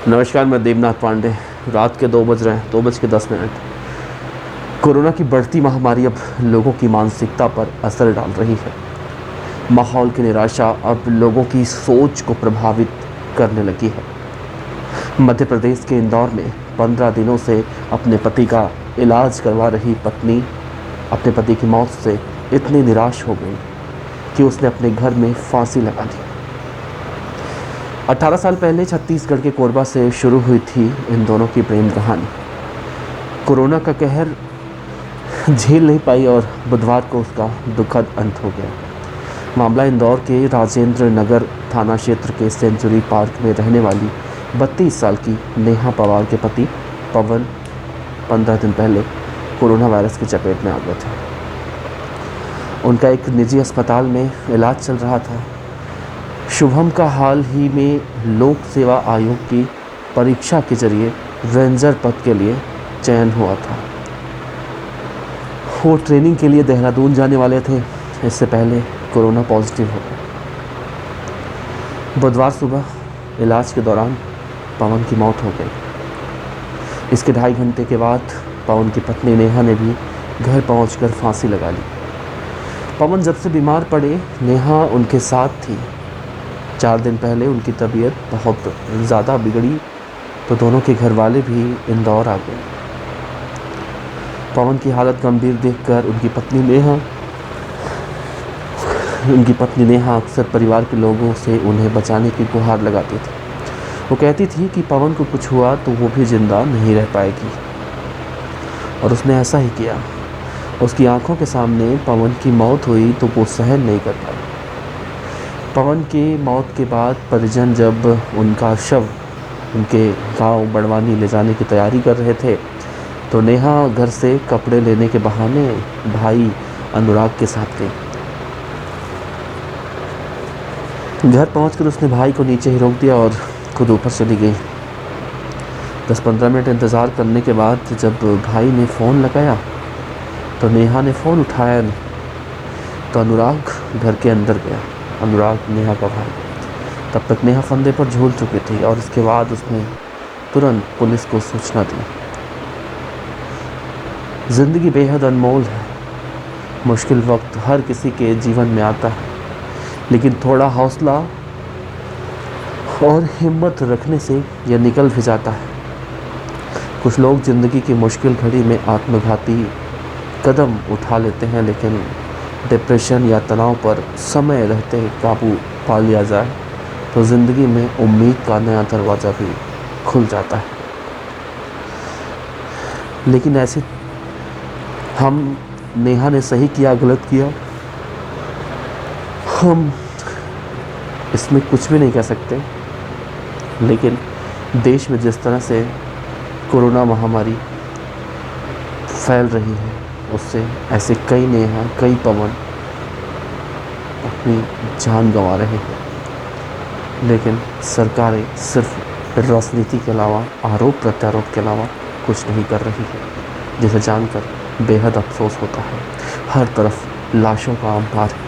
नमस्कार, मैं देवनाथ पांडे। रात के 2 बज रहे हैं, 2:10। कोरोना की बढ़ती महामारी अब लोगों की मानसिकता पर असर डाल रही है। माहौल की निराशा अब लोगों की सोच को प्रभावित करने लगी है। मध्य प्रदेश के इंदौर में 15 दिनों से अपने पति का इलाज करवा रही पत्नी अपने पति की मौत से इतनी निराश हो गई कि उसने अपने घर में फांसी लगा ली। 18 साल पहले छत्तीसगढ़ के कोरबा से शुरू हुई थी इन दोनों की प्रेम कहानी। कोरोना का कहर झेल नहीं पाई और बुधवार को उसका दुखद अंत हो गया। मामला इंदौर के राजेंद्र नगर थाना क्षेत्र के सेंचुरी पार्क में रहने वाली 32 साल की नेहा पवार के पति पवन 15 दिन पहले कोरोना वायरस की चपेट में आ गए थे। उनका एक निजी अस्पताल में इलाज चल रहा था। शुभम का हाल ही में लोक सेवा आयोग की परीक्षा के जरिए रेंजर पद के लिए चयन हुआ था। वो ट्रेनिंग के लिए देहरादून जाने वाले थे। इससे पहले कोरोना पॉजिटिव हो गया। बुधवार सुबह इलाज के दौरान पवन की मौत हो गई। इसके 2.5 घंटे के बाद पवन की पत्नी नेहा ने भी घर पहुंचकर फांसी लगा ली। पवन जब से बीमार पड़े, नेहा उनके साथ थी। 4 दिन पहले उनकी तबीयत बहुत ज़्यादा बिगड़ी तो दोनों के घर वाले भी इंदौर आ गए। पवन की हालत गंभीर देखकर उनकी पत्नी नेहा अक्सर परिवार के लोगों से उन्हें बचाने की गुहार लगाती थी। वो कहती थी कि पवन को कुछ हुआ तो वो भी जिंदा नहीं रह पाएगी, और उसने ऐसा ही किया। उसकी आंखों के सामने पवन की मौत हुई तो वो सहन नहीं कर पाई। पवन की मौत के बाद परिजन जब उनका शव उनके गांव बड़वानी ले जाने की तैयारी कर रहे थे तो नेहा घर से कपड़े लेने के बहाने भाई अनुराग के साथ गई। घर पहुंचकर उसने भाई को नीचे ही रोक दिया और खुद ऊपर चली गई। 10-15 मिनट इंतज़ार करने के बाद जब भाई ने फ़ोन लगाया तो नेहा ने फ़ोन उठाया नहीं तो अनुराग घर के अंदर गया। अनुराग नेहा का भाई। तब तक नेहा फंदे पर झूल चुकी थी और इसके बाद उसने तुरंत पुलिस को सूचना दी। ज़िंदगी बेहद अनमोल है। मुश्किल वक्त हर किसी के जीवन में आता है, लेकिन थोड़ा हौसला और हिम्मत रखने से यह निकल भी जाता है। कुछ लोग ज़िंदगी की मुश्किल घड़ी में आत्मघाती कदम उठा लेते हैं, लेकिन डिप्रेशन या तनाव पर समय रहते काबू पा लिया जाए तो ज़िंदगी में उम्मीद का नया दरवाज़ा भी खुल जाता है। लेकिन ऐसे नेहा ने सही किया, गलत किया, हम इसमें कुछ भी नहीं कह सकते। लेकिन देश में जिस तरह से कोरोना महामारी फैल रही है, उससे ऐसे कई नेहा, कई पवन अपनी जान गंवा रहे हैं। लेकिन सरकारें सिर्फ राजनीति के अलावा, आरोप प्रत्यारोप के अलावा कुछ नहीं कर रही है, जिसे जानकर बेहद अफसोस होता है। हर तरफ लाशों का अंबार है।